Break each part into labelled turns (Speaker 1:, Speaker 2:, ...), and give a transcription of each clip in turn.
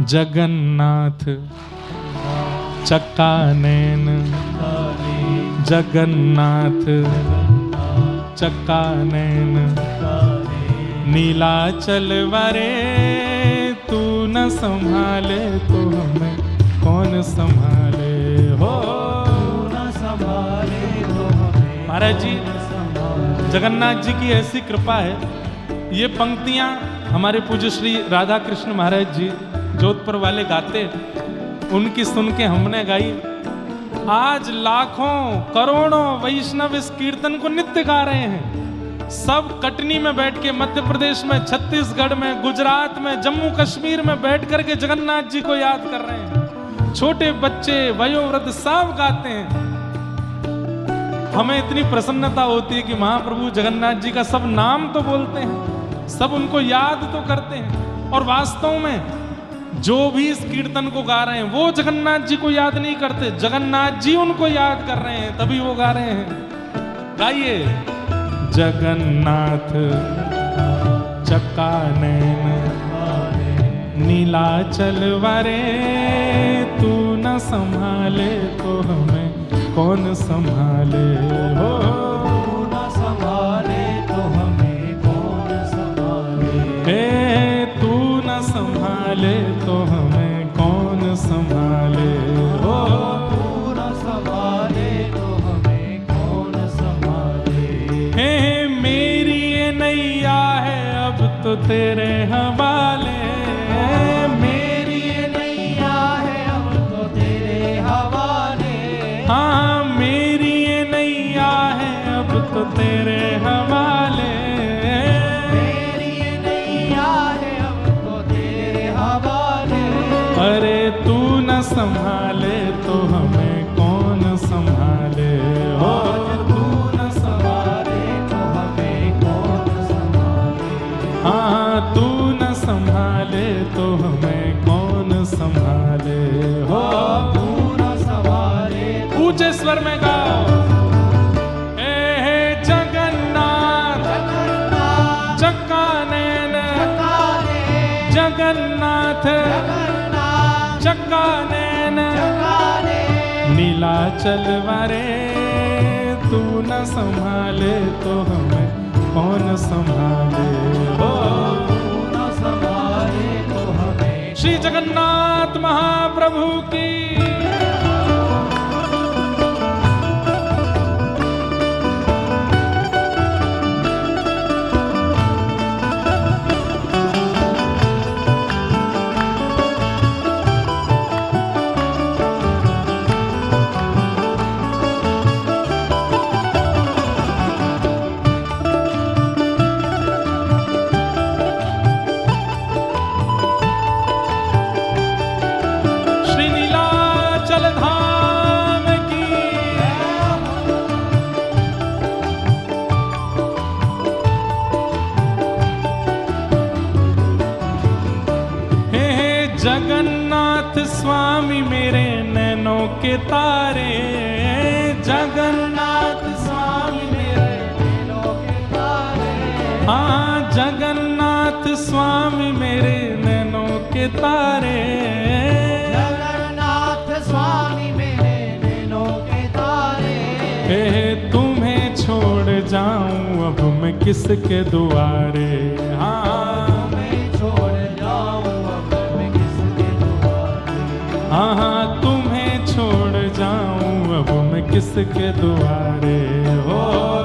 Speaker 1: जगन्नाथ चक्कानैन, जगन्नाथ चक्कानैन, नीलाचल वरे तू न संभाले तो हमें कौन संभाले हो, न संभाले तो हमें। महाराज जी, जगन्नाथ जी की ऐसी कृपा है। ये पंक्तियां हमारे पूज्य श्री राधा कृष्ण महाराज जी जोधपुर वाले गाते, उनकी सुन के हमने गाई। आज लाखों करोड़ों वैष्णव इस कीर्तन को नित्य गा रहे हैं। सब कटनी में बैठ के, मध्य प्रदेश में, छत्तीसगढ़ में, गुजरात में, जम्मू कश्मीर में बैठ करके जगन्नाथ जी को याद कर रहे हैं। छोटे बच्चे, वयोवृद्ध सब गाते हैं। हमें इतनी प्रसन्नता होती है कि महाप्रभु जगन्नाथ जी का सब नाम तो बोलते हैं, सब उनको याद तो करते हैं, और वास्तव में जो भी इस कीर्तन को गा रहे हैं वो जगन्नाथ जी को याद नहीं करते, जगन्नाथ जी उनको याद कर रहे हैं, तभी वो गा रहे हैं। गाइए। जगन्नाथ चक्कानैन, नीलाचल वरे तू न संभाले तो हमें कौन संभाले हो, न संभाले तो हमें कौन संभाले। तू न संभाले तो हमें कौन संभाले हो, तू न संभाले तो हमें कौन संभाले। मेरी ये नैया है अब तो तेरे हवाले, मेरी ये नैया है अब तो तेरे हवाले। हाँ, मेरी ये नैया है अब तो तेरे हवाले, मेरी ये नैया है अब तो तेरे हवाले। अरे तू न संभाले तो हमें कौन संभाले हो, तू न संभाले तो हमें कौन संभाले। हाँ, तू न संभाले तो हमें कौन संभाले हो, तू न संभाले। ऊंचे स्वर में गाओ। जगन्नाथ चक्कानैन, जगन्नाथ चक्कानैन, नीलाचल वरे तू न संभाले तो हमें कौन संभाले हो, तू न संभाले तो हमें। श्री जगन्नाथ महाप्रभु की। जगन्नाथ स्वामी मेरे नैनों के तारे, जगन्नाथ स्वामी मेरे नैनों के तारे। हाँ, जगन्नाथ स्वामी मेरे नैनों के तारे, जगन्नाथ स्वामी मेरे नैनों के तारे। तुम्हें छोड़ जाऊं अब मैं किसके दुआरे। हाँ, हाँ, तुम्हें छोड़ जाऊं अब मैं किसके दुआरे हो,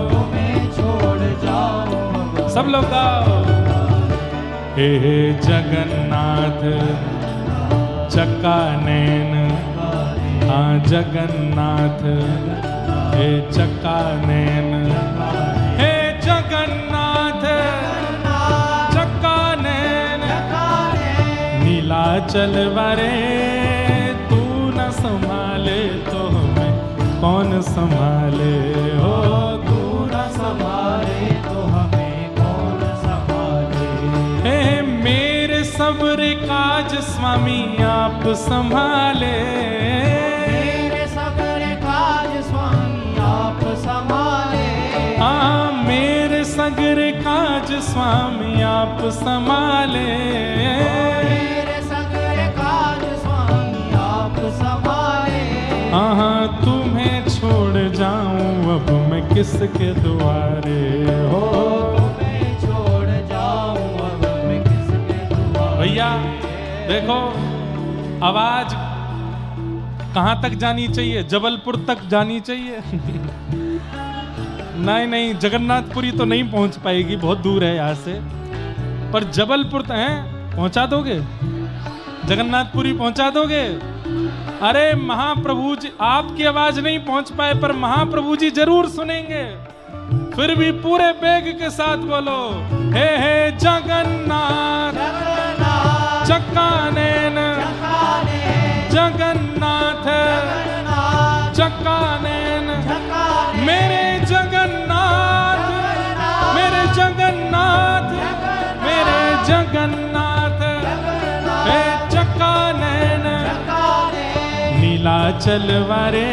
Speaker 1: तुम्हें छोड़ जाऊं। सब लोग गाओ। हे जगन्नाथ चक्कानैन, हाँ जगन्नाथ हे चक्कानैन, हे जगन्नाथ चक्कानैन, नीलाचल वरे संभाले तो हमें कौन संभाले हो, तू न संभाले तो हमें कौन संभाले। हे मेरे सब्र काज स्वामी आप संभाले, मेरे सब्र काज स्वामी आप संभाले। हाँ, मेरे सगरे काज स्वामी आप संभाले, मेरे सगरे काज किसके द्वारे हो,
Speaker 2: तुम्हें छोड़ जाऊं अब मैं किसके द्वारे।
Speaker 1: भैया देखो आवाज कहाँ तक जानी चाहिए, जबलपुर तक जानी चाहिए नहीं जगन्नाथपुरी तो नहीं पहुंच पाएगी, बहुत दूर है यहाँ से, पर जबलपुर तक है पहुंचा दोगे, जगन्नाथपुरी पहुंचा दोगे। अरे महाप्रभु जी आपकी आवाज नहीं पहुंच पाए पर महाप्रभु जी जरूर सुनेंगे, फिर भी पूरे बेग के साथ बोलो हे जगन्नाथ चक्कानैन जगन्नाथ चक्कानैन, मेरे जगन्नाथ मेरे जगन्नाथ मेरे जगन्नाथ हे चक्कानैन। नीलाचल वारे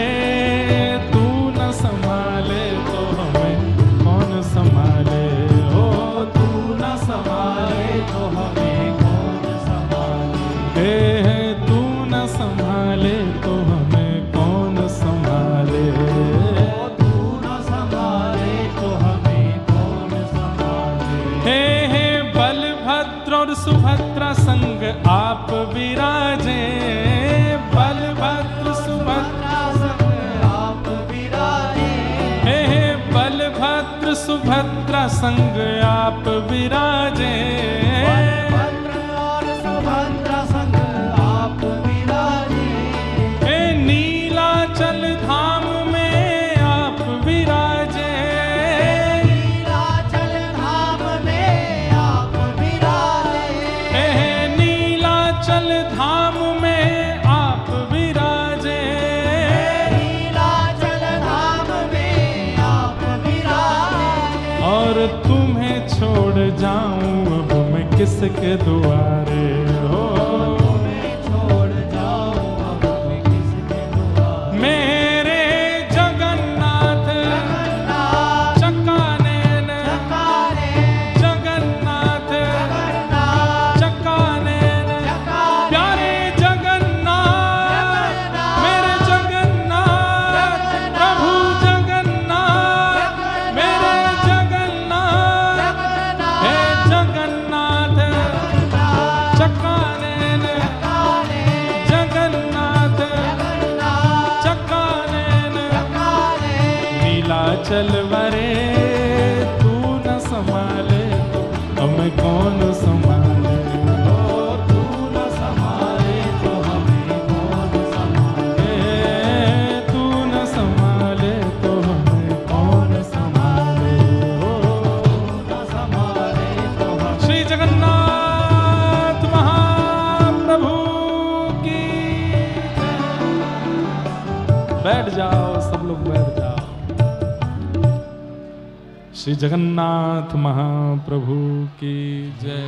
Speaker 1: तू न संभाले तो हमें कौन संभाले, हो तू न संभाले तो हमें कौन संभाले, हे तू न संभाले तो हमें कौन संभाले,
Speaker 2: तू न संभाले तो हमें कौन संभाले।
Speaker 1: हे बलभद्र और सुभद्रा संग आप विराजे, बलभद्र सुभद्रा
Speaker 2: संग आप विराजे,
Speaker 1: हे बलभद्र सुभद्रा संग आप विराजे,
Speaker 2: बलभद्र और सुभद्रा संग आप विराजे,
Speaker 1: हे नीलाचल धाम में आप विराजे,
Speaker 2: नीलाचल धाम में आप विराजे,
Speaker 1: हे नीलाचल धाम में आप विराजे,
Speaker 2: नीलाचल धाम में आप विराजे।
Speaker 1: और तुम्हें छोड़ जाऊं अब मैं किसके द्वारे, हो
Speaker 2: तुम्हें छोड़ जाऊं अब मैं किसके द्वारे।
Speaker 1: मेरे जगन्नाथ
Speaker 2: जगन्नाथ
Speaker 1: चक्कानैन
Speaker 2: चक्कानैन
Speaker 1: जगन्नाथ
Speaker 2: जगन्नाथ
Speaker 1: चक्कानैन,
Speaker 2: चक्कानैन
Speaker 1: प्यारे जगन्नाथ मेरे जगन्नाथ, प्रभु जगन्नाथ मेरे जगन्नाथ, हे जगन्नाथ चक्कानैन जगन्नाथ चक्कानैन, नीलाचल वरे तू न संभाले तो हमें कौन संभाले,
Speaker 2: ओ तू न संभाले तो हमें कौन संभाले।
Speaker 1: तू न संभाले तो हमें कौन संभाले,
Speaker 2: न संभाले तो हम।
Speaker 1: श्री जगन्नाथ महाप्रभु की जय। बैठ जाओ सब लोग बैठ जाओ। श्री जगन्नाथ महाप्रभु की जय।